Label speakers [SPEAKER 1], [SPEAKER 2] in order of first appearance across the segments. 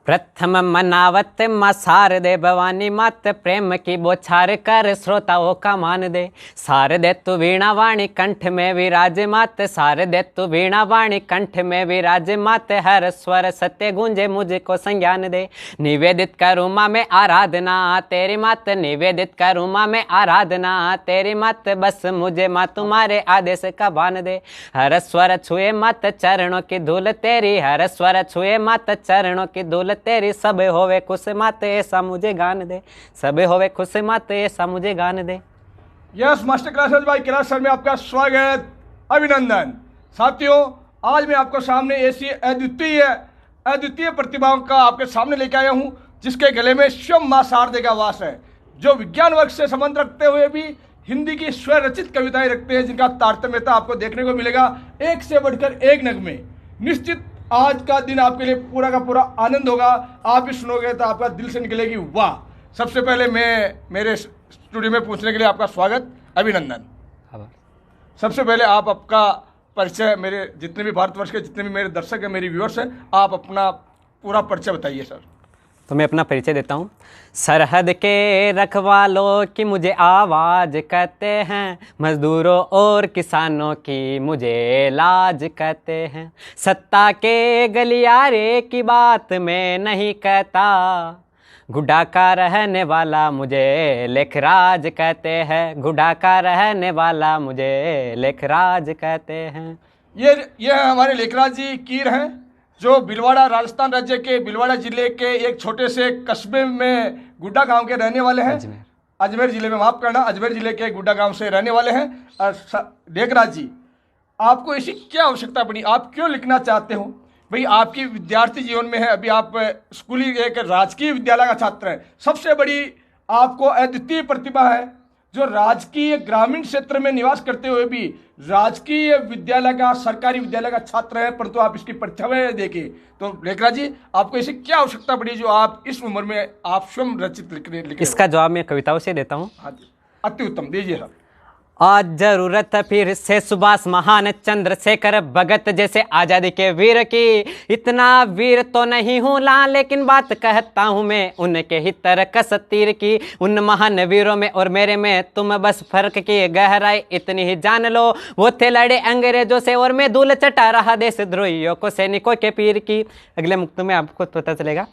[SPEAKER 1] प्रथम मनावत माँ शारदे भवानी मात प्रेम की बौछार कर श्रोताओं का मान दे। शारदे तू वीणा वाणी कंठ में विराज मात, शारदे तू वीणा वाणी कंठ में विराज मात, हर स्वर सत्य गूंजे मुझको संज्ञान दे। निवेदित करूँ माँ में आराधना तेरी मात, निवेदित करूँ माँ में आराधना तेरी मात, बस मुझे माँ तुम्हारे आदेश का भान दे। हर स्वर छुए मात चरणों की धूल तेरी, हर स्वर छुए मात चरणों की धूल तेरी, सब होवे खुश मात ऐसा मुझे गान दे, सब होवे खुश मात ऐसा मुझे गान दे।
[SPEAKER 2] Yes master classes by Kailash sir में आपका स्वागत, अभिनंदन। साथियों, आज मैं आपको सामने ऐसी अद्वितीय प्रतिभाओं का आपके सामने लेके आया हूं जिसके गले में स्वयं मां शारदे का वास है, जो विज्ञान वर्ग से संबंध रखते हुए भी हिंदी की स्वरचित कविताएं रखते हैं, जिनका तारतम्यता आपको देखने को मिलेगा एक से बढ़कर एक नगमे। निश्चित आज का दिन आपके लिए पूरा का पूरा आनंद होगा। आप भी सुनोगे तो आपका दिल से निकलेगी वाह। सबसे पहले मैं मेरे स्टूडियो में पूछने के लिए आपका स्वागत, अभिनंदन। सबसे पहले आप आपका परिचय, मेरे जितने भी भारतवर्ष के जितने भी मेरे दर्शक हैं, मेरी व्यूअर्स हैं, आप अपना पूरा परिचय बताइए सर।
[SPEAKER 1] तो मैं अपना परिचय देता हूँ। सरहद के रखवालों की मुझे आवाज़ कहते हैं, मजदूरों और किसानों की मुझे लाज कहते हैं। सत्ता के गलियारे की बात मैं नहीं कहता, गुड्डा का रहने वाला मुझे लेखराज कहते हैं, गुड्डा का रहने वाला मुझे लेखराज कहते हैं।
[SPEAKER 2] ये हमारे लेखराज जी कीर हैं, जो भीलवाड़ा, राजस्थान राज्य के भीलवाड़ा जिले के एक छोटे से कस्बे में गुड्डा गांव के रहने वाले हैं। अजमेर जिले में, माफ करना, अजमेर जिले के गुड्डा गांव से रहने वाले हैं। और लेखराज जी, आपको ऐसी क्या आवश्यकता पड़ी, आप क्यों लिखना चाहते हो? भाई आपकी विद्यार्थी जीवन में है, अभी आप स्कूली एक राजकीय विद्यालय का छात्र हैं। सबसे बड़ी आपको अद्वितीय प्रतिभा है, जो राजकीय ग्रामीण क्षेत्र में निवास करते हुए भी राजकीय विद्यालय का, सरकारी विद्यालय का छात्र है, परंतु आप इसकी परीक्षा में देखें तो लेखराज जी, आपको ऐसी क्या आवश्यकता पड़ी जो आप इस उम्र में आप स्वयं रचित लिखने?
[SPEAKER 1] इसका जवाब मैं कविताओं से देता हूँ।
[SPEAKER 2] हाँ जी, अति उत्तम, दीजिए सर।
[SPEAKER 1] आज जरूरत फिर से सुभाष महान चंद्रशेखर भगत जैसे आजादी के वीर की। इतना वीर तो नहीं हूँ ला, लेकिन बात कहता हूँ मैं उनके ही तरकस तीर की। उन महान वीरों में और मेरे में तुम बस फर्क की गहराई इतनी ही जान लो। वो थे लड़े अंग्रेजों से और मैं धूल चटा रहा देशद्रोहियों को, सैनिकों के पीर की। अगले मुक्त में आपको पता चलेगा।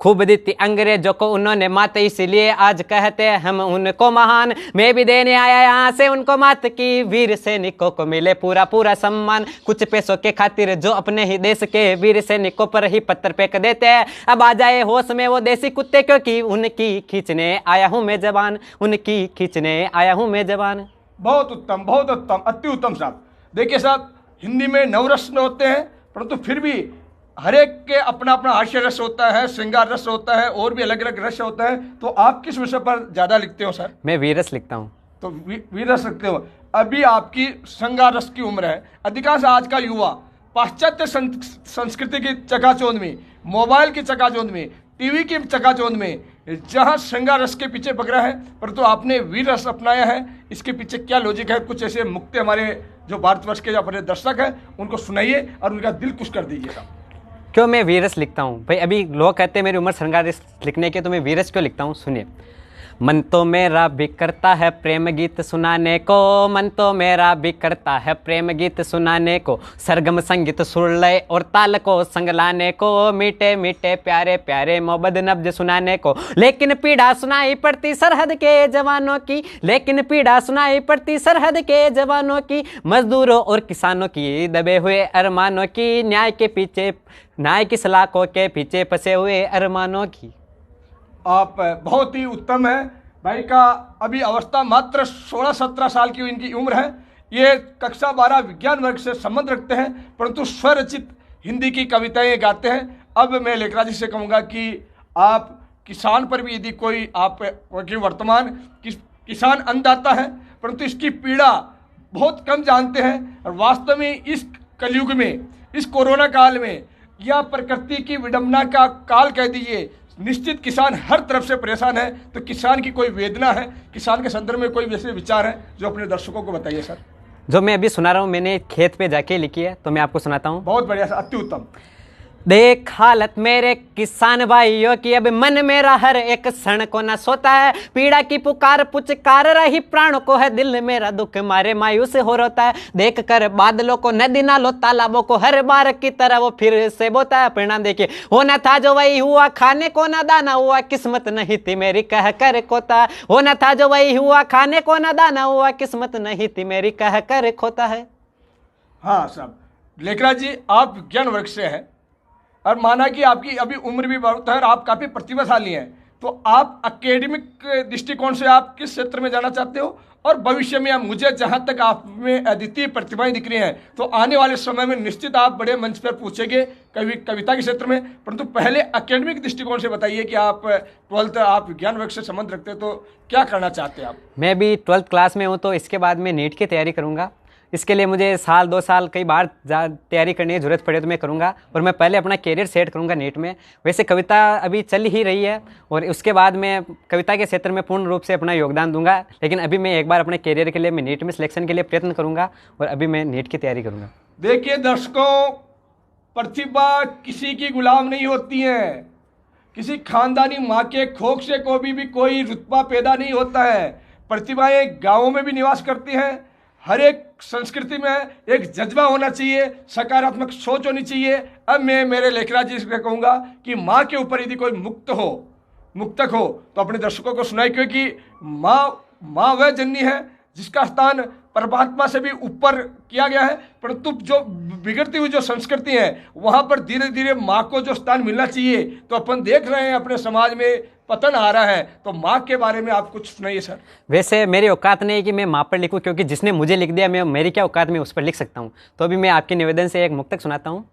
[SPEAKER 1] खूब दी थी अंग्रेजों को उन्होंने मात, इसलिए आज कहते हैं हम उनको महान। मैं भी देने आया यहाँ से उनको मात की, वीर सैनिकों को मिले पूरा पूरा सम्मान। कुछ पैसों के खातिर जो अपने ही देश के वीर सैनिकों पर ही पत्थर फेंक देते हैं, अब आ जाए होश में वो देसी कुत्ते, क्योंकि उनकी खींचने आया हूं मैं जवान, उनकी खींचने आया हूं मैं जवान।
[SPEAKER 2] बहुत उत्तम, बहुत उत्तम, अति उत्तम साहब। देखिए साहब, हिंदी में 9 रस होते हैं, परंतु फिर भी हर एक के अपना अपना हास्य रस होता है, श्रृंगार रस होता है, और भी अलग अलग रस होता है। तो आप किस विषय पर ज्यादा लिखते हो सर?
[SPEAKER 1] मैं वीरस लिखता हूँ।
[SPEAKER 2] तो वीर रस रखते हो। अभी आपकी श्रृंगार रस की उम्र है। अधिकांश आज का युवा पाश्चात्य संस्कृति की चकाचौंध में, मोबाइल की चकाचौंध में, टीवी की चकाचौंध में जहां श्रृंगार रस के पीछे भग रहा है, परंतु आपने वीर रस अपनाया है। इसके पीछे क्या लॉजिक है? कुछ ऐसे मुक्ति हमारे जो भारतवर्ष के अपने दर्शक हैं उनको सुनाइए और उनका दिल खुश कर दीजिएगा।
[SPEAKER 1] क्यों मैं वीरस लिखता हूँ? भाई अभी लोग कहते हैं मेरी उम्र श्रृंगार रस लिखने की, तो मैं वीरस क्यों लिखता हूँ, सुनिए। मन तो मेरा भी करता है प्रेम गीत सुनाने को, मन तो मेरा भी करता है प्रेम गीत सुनाने को, सरगम संगीत सुर लय और ताल को संग लाने को, मीठे मीठे प्यारे प्यारे मोहब्बत नब्ज सुनाने को। लेकिन पीड़ा सुनाई पड़ती सरहद के जवानों की, लेकिन पीड़ा सुनाई पड़ती सरहद के जवानों की, मजदूरों और किसानों की, दबे हुए अरमानों की, न्याय की सलाखों के पीछे फंसे हुए अरमानों की।
[SPEAKER 2] आप बहुत ही उत्तम है। भाई का अभी अवस्था मात्र 16-17 साल की इनकी उम्र है। ये कक्षा 12 विज्ञान वर्ग से संबंध रखते हैं, परंतु स्वरचित हिंदी की कविताएं गाते हैं। अब मैं लेखराज जी से कहूँगा कि आप किसान पर भी यदि कोई आप वर्तमान किसान अन्नदाता है, परंतु इसकी पीड़ा बहुत कम जानते हैं। और वास्तव में इस कलयुग में, इस कोरोना काल में, या प्रकृति की विडंबना का काल कह दीजिए, निश्चित किसान हर तरफ से परेशान है। तो किसान की कोई वेदना है, किसान के संदर्भ में कोई वैसे विचार है जो अपने दर्शकों को बताइए सर।
[SPEAKER 1] जो मैं अभी सुना रहा हूँ मैंने खेत पे जाके लिखी है, तो मैं आपको सुनाता हूँ।
[SPEAKER 2] बहुत बढ़िया सर, अति उत्तम।
[SPEAKER 1] देख हालत मेरे किसान भाइयों की, अब मन मेरा हर एक क्षण को न सोता है। पीड़ा की पुकार पुचकार रही प्राणों को है, दिल मेरा दुख मारे मायूस हो रोता है। देख कर बादलों को, नदी नालों तालाबों को, हर बार की तरह वो फिर से बोता है। परिणाम देखिए, होना था जो वही हुआ, खाने को ना दाना हुआ, किस्मत नहीं थी मेरी कह कर खोता। होना था जो वही हुआ, खाने को ना दाना हुआ, किस्मत नहीं थी मेरी कह कर खोता है।
[SPEAKER 2] हाँ साहब, लेखराज जी आप ज्ञान वर्ग से हैं और माना कि आपकी अभी उम्र भी बहुत है और आप काफ़ी प्रतिभाशाली हैं, तो आप एकेडमिक दृष्टिकोण से आप किस क्षेत्र में जाना चाहते हो? और भविष्य में मुझे जहाँ तक आप में अद्वितीय प्रतिभाएं दिख रही हैं, तो आने वाले समय में निश्चित आप बड़े मंच पर पूछेंगे कविता के क्षेत्र में। परंतु पहले एकेडमिक दृष्टिकोण से बताइए कि आप 12th आप विज्ञान वर्ग से संबंध रखते हैं, तो क्या करना चाहते हैं आप?
[SPEAKER 1] मैं भी 12th क्लास में हूँ, तो इसके बाद मैं नीट की तैयारी करूँगा। इसके लिए मुझे साल 2 साल कई बार तैयारी करने की ज़रूरत पड़े तो मैं करूँगा, और मैं पहले अपना कैरियर सेट करूँगा नीट में। वैसे कविता अभी चल ही रही है और उसके बाद मैं कविता के क्षेत्र में पूर्ण रूप से अपना योगदान दूंगा, लेकिन अभी मैं एक बार अपने कैरियर के लिए मैं नीट में सिलेक्शन के लिए प्रयत्न करूँगा और अभी मैं नीट की तैयारी करूँगा।
[SPEAKER 2] देखिए दर्शकों, प्रतिभा किसी की गुलाम नहीं होती है। किसी खानदानी माँ के खोख से भी कोई रुतबा पैदा नहीं होता है। प्रतिभाएं गाँवों में भी निवास करती हैं। हर एक संस्कृति में एक जज्बा होना चाहिए, सकारात्मक सोच होनी चाहिए। अब मैं मेरे लेखराज जी से कहूँगा कि माँ के ऊपर यदि कोई मुक्तक हो तो अपने दर्शकों को सुनाए, क्योंकि माँ वह जननी है जिसका स्थान परमात्मा से भी ऊपर किया गया है। परंतु जो बिगड़ती हुई जो संस्कृति है वहाँ पर धीरे धीरे माँ को जो स्थान मिलना चाहिए, तो अपन देख रहे हैं अपने समाज में पतन आ रहा है। तो माँ के बारे में आप कुछ सुनाइए सर।
[SPEAKER 1] वैसे मेरी औकात नहीं है कि मैं माँ पर लिखूं, क्योंकि जिसने मुझे लिख दिया मैं मेरी क्या औकात में उस पर लिख सकता हूँ। तो अभी मैं आपके निवेदन से एक मुक्तक सुनाता हूँ।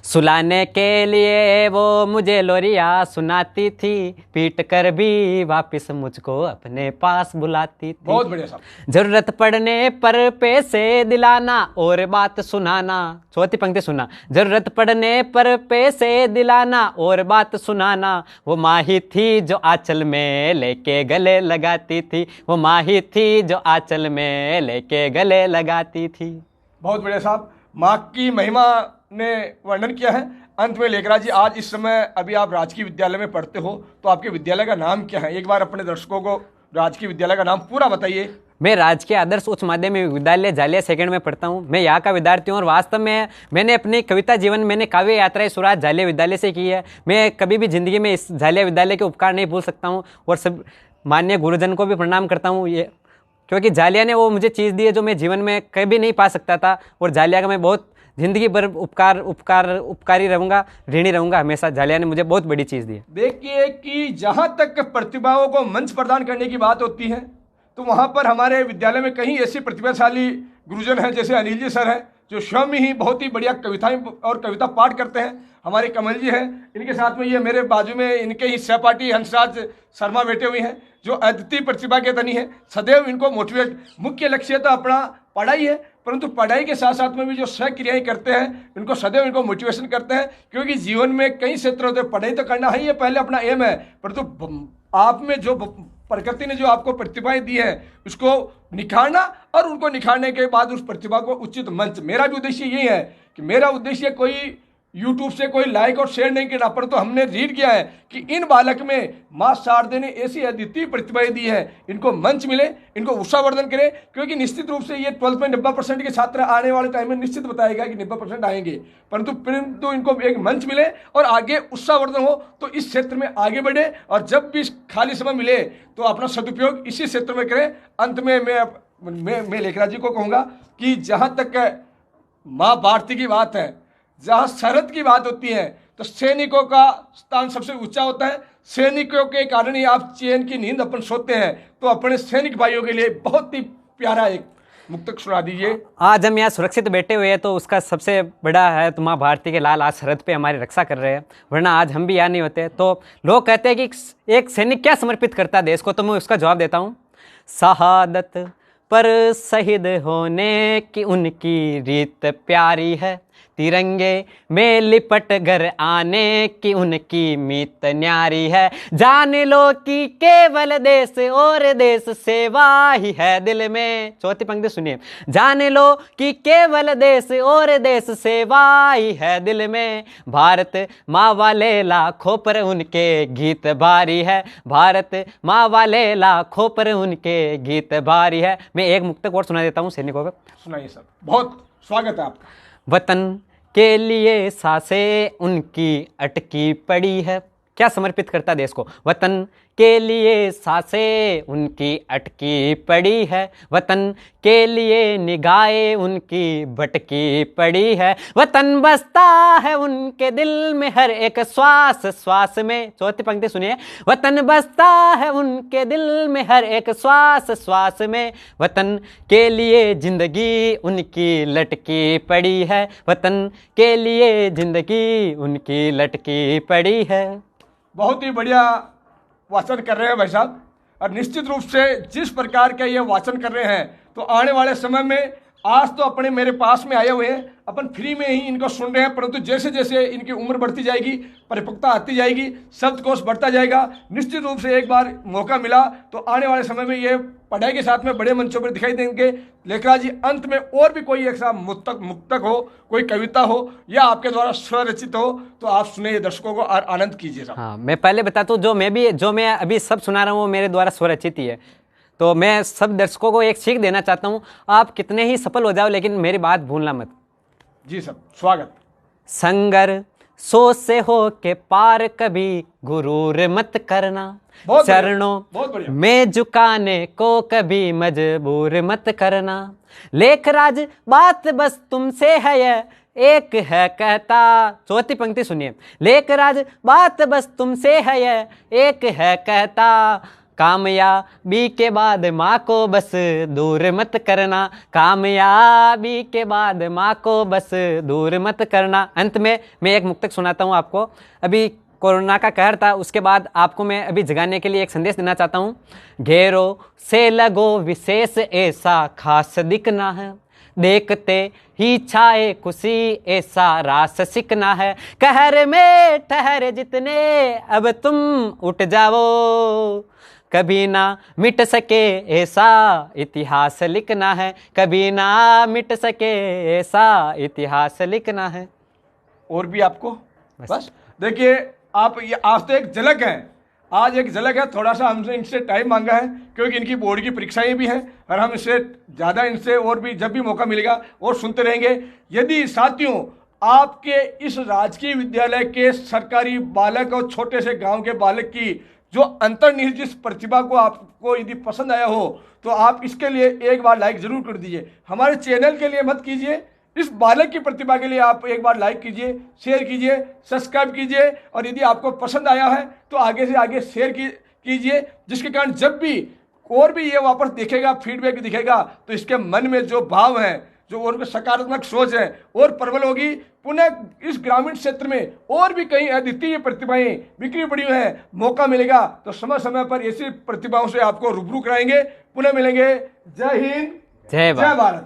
[SPEAKER 1] सुलाने के लिए वो मुझे लोरिया सुनाती थी, पीट कर भी वापस मुझको अपने पास बुलाती थी।
[SPEAKER 2] बहुत बढ़िया साहब।
[SPEAKER 1] जरूरत पड़ने पर पैसे दिलाना और बात सुनाना। चौथी पंक्ति सुना। जरूरत पड़ने पर पैसे दिलाना और बात सुनाना, वो माँ ही थी जो आंचल में लेके गले लगाती थी। वो माँ ही थी जो आंचल में लेके गले लगाती थी।
[SPEAKER 2] बहुत बढ़िया साहब, माँ की महिमा ने वर्णन किया है। अंत में लेखराज जी, आज इस समय अभी आप राजकीय विद्यालय में पढ़ते हो, तो आपके विद्यालय का नाम क्या है? एक बार अपने दर्शकों को राजकीय विद्यालय का नाम पूरा बताइए।
[SPEAKER 1] मैं राजकीय आदर्श उच्च माध्यमिक विद्यालय जालिया सेकंड में पढ़ता हूँ। मैं यहाँ का विद्यार्थी हूँ और वास्तव में मैंने अपनी कविता जीवन मैंने काव्य यात्राएं शुरुआत जालिया विद्यालय से की है। मैं कभी भी जिंदगी में इस जालिया विद्यालय के उपकार नहीं भूल सकता हूँ और सब माननीय गुरुजन को भी प्रणाम करता हूँ, ये क्योंकि जालिया ने वो मुझे चीज़ दी है जो मैं जीवन में कभी नहीं पा सकता था। और जालिया का मैं बहुत जिंदगी भर उपकारी रहूँगा, ऋणी रहूँगा हमेशा। जालिया ने मुझे बहुत बड़ी चीज़ दी है।
[SPEAKER 2] देखिए कि जहाँ तक प्रतिभाओं को मंच प्रदान करने की बात होती है, तो वहाँ पर हमारे विद्यालय में कई ऐसे प्रतिभाशाली गुरुजन हैं, जैसे अनिल जी सर हैं, जो स्वयं ही बहुत ही बढ़िया कविताएं और कविता पाठ करते हैं। हमारे कमल जी हैं, इनके साथ में ये मेरे बाजू में इनके ही सहपाठी हंसराज शर्मा बैठे हुए हैं, जो अद्वितीय प्रतिभा के धनी हैं। सदैव इनको मोटिवेट, मुख्य लक्ष्य तो अपना पढ़ाई है, परंतु पढ़ाई के साथ साथ में भी जो सहक्रियाएं करते हैं, इनको सदैव इनको मोटिवेशन करते हैं। क्योंकि जीवन में कई क्षेत्र होते हैं, पढ़ाई तो करना है, ये पहले अपना एम है, परंतु आप में जो प्रकृति ने जो आपको प्रतिभाएं दी है उसको निखारना, और उनको निखारने के बाद उस प्रतिभा को उचित मंच। मेरा भी उद्देश्य यही है कि मेरा उद्देश्य कोई यूट्यूब से कोई लाइक और शेयर नहीं करना, परंतु हमने रीड किया है कि इन बालक में माँ शारदे ने ऐसी अद्वितीय प्रतिभाएं दी है, इनको मंच मिले, इनको उत्साहवर्धन करें। क्योंकि निश्चित रूप से ये 12th में 90% के छात्र आने वाले टाइम में निश्चित बताएगा कि 90% आएंगे, परंतु इनको एक मंच मिले और आगे उत्साहवर्धन हो, तो इस क्षेत्र में आगे बढ़े और जब भी खाली समय मिले तो अपना सदुपयोग इसी क्षेत्र में करें। अंत में मैं लेखराज जी को कहूँगा कि जहाँ तक माँ भारती की बात है, जहाँ सरहद की बात होती है, तो सैनिकों का स्थान सबसे ऊंचा होता है। सैनिकों के कारण ही आप चैन की नींद अपन सोते हैं। तो अपने सैनिक भाइयों के लिए बहुत ही प्यारा एक मुक्तक सुना दीजिए।
[SPEAKER 1] आज हम यहाँ सुरक्षित बैठे हुए हैं, तो उसका सबसे बड़ा है तो माँ भारती के लाल आज सरहद पे हमारी रक्षा कर रहे हैं, वरना आज हम भी यहाँ नहीं होते। तो लोग कहते हैं कि एक सैनिक क्या समर्पित करता है देश को, तो मैं उसका जवाब देता हूँ। शहादत पर शहीद होने की उनकी रीत प्यारी है, तिरंगे में लिपट कर आने की उनकी मीत न्यारी है। जान लो कि केवल देश और देश सेवा ही है दिल में। चौथी पंक्ति सुनिए, जान लो कि केवल देश और देश सेवा ही है दिल में। भारत माँ वाले लाखों पर उनके गीत भारी है। भारत माँ वाले लाखों पर उनके गीत भारी है। मैं एक मुक्तक और सुना देता हूँ सैनिकों का।
[SPEAKER 2] सुनाइए सर, बहुत स्वागत है आपका।
[SPEAKER 1] वतन के लिए सांसें उनकी अटकी पड़ी है। क्या समर्पित करता देश को? वतन के लिए सांसें उनकी अटकी पड़ी है। वतन के लिए निगाहें उनकी भटकी पड़ी है। वतन बसता है उनके दिल में हर एक श्वास श्वास में। चौथी पंक्ति सुनिए, वतन बसता है उनके दिल में हर एक श्वास श्वास में। वतन के लिए जिंदगी उनकी लटकी पड़ी है। वतन के लिए जिंदगी उनकी लटकी पड़ी है।
[SPEAKER 2] बहुत ही बढ़िया वाचन कर रहे हैं भाई साहब, और निश्चित रूप से जिस प्रकार का ये वाचन कर रहे हैं तो आने वाले समय में, आज तो अपने मेरे पास में आए हुए हैं, अपन फ्री में ही इनको सुन रहे हैं, परंतु जैसे जैसे इनकी उम्र बढ़ती जाएगी, परिपक्वता आती जाएगी, शब्दकोश बढ़ता जाएगा, निश्चित रूप से एक बार मौका मिला तो आने वाले समय में ये पढ़ाई के साथ में बड़े मंचों पर दिखाई देंगे। लेखराज जी, अंत में और भी कोई ऐसा मुक्तक हो, कोई कविता हो या आपके द्वारा स्वरचित हो तो आप सुने दर्शकों को और आनंद कीजिए।
[SPEAKER 1] हाँ, मैं पहले बताता हूँ, जो मैं अभी सब सुना रहा हूँ वो मेरे द्वारा स्वरचित ही है। तो मैं सब दर्शकों को एक सीख देना चाहता हूँ, आप कितने ही सफल हो जाओ लेकिन मेरी बात भूलना मत।
[SPEAKER 2] जी सब, स्वागत।
[SPEAKER 1] संगर सोच से हो के पार कभी गुरूर मत करना।
[SPEAKER 2] बहुत
[SPEAKER 1] चरणों में झुकाने को कभी मजबूर मत करना। लेखराज बात बस तुमसे है यह एक है कहता। चौथी पंक्ति सुनिए, लेखराज बात बस तुमसे है यह एक है कहता। कामयाबी के बाद माँ को बस दूर मत करना। कामयाबी के बाद माँ को बस दूर मत करना। अंत में मैं एक मुक्तक सुनाता हूँ आपको। अभी कोरोना का कहर था, उसके बाद आपको मैं अभी जगाने के लिए एक संदेश देना चाहता हूँ। घेरों से लगो विशेष ऐसा खास दिखना है। देखते ही छाए खुशी ऐसा रास सिकना है। कहर में ठहरे जितने अब तुम उठ जाओ। कभी ना मिट सके ऐसा इतिहास लिखना है। कभी ना मिट सके ऐसा इतिहास लिखना है।
[SPEAKER 2] और भी आपको बस देखिए, आप ये आज तो एक झलक है, आज एक झलक है। थोड़ा सा हमसे इनसे टाइम मांगा है क्योंकि इनकी बोर्ड की परीक्षाएं भी हैं और हम इससे ज़्यादा इनसे और भी जब भी मौका मिलेगा और सुनते रहेंगे। यदि साथियों आपके इस राजकीय विद्यालय के सरकारी बालक और छोटे से गांव के बालक की जो अंतर्निहित जिस प्रतिभा को आपको यदि पसंद आया हो तो आप इसके लिए एक बार लाइक जरूर कर दीजिए। हमारे चैनल के लिए मत कीजिए, इस बालक की प्रतिभा के लिए आप एक बार लाइक कीजिए, शेयर कीजिए, सब्सक्राइब कीजिए, और यदि आपको पसंद आया है तो आगे से आगे शेयर कीजिए, जिसके कारण जब भी और भी ये वापस देखेगा, फीडबैक दिखेगा तो इसके मन में जो भाव है, जो उनकी सकारात्मक सोच है और प्रबल होगी। पुनः इस ग्रामीण क्षेत्र में और भी कई अद्वितीय प्रतिभाएं बिखरी पड़ी हुई हैं, मौका मिलेगा तो समय समय पर ऐसी प्रतिभाओं से आपको रूबरू कराएंगे। पुनः मिलेंगे। जय हिंद, जय भारत।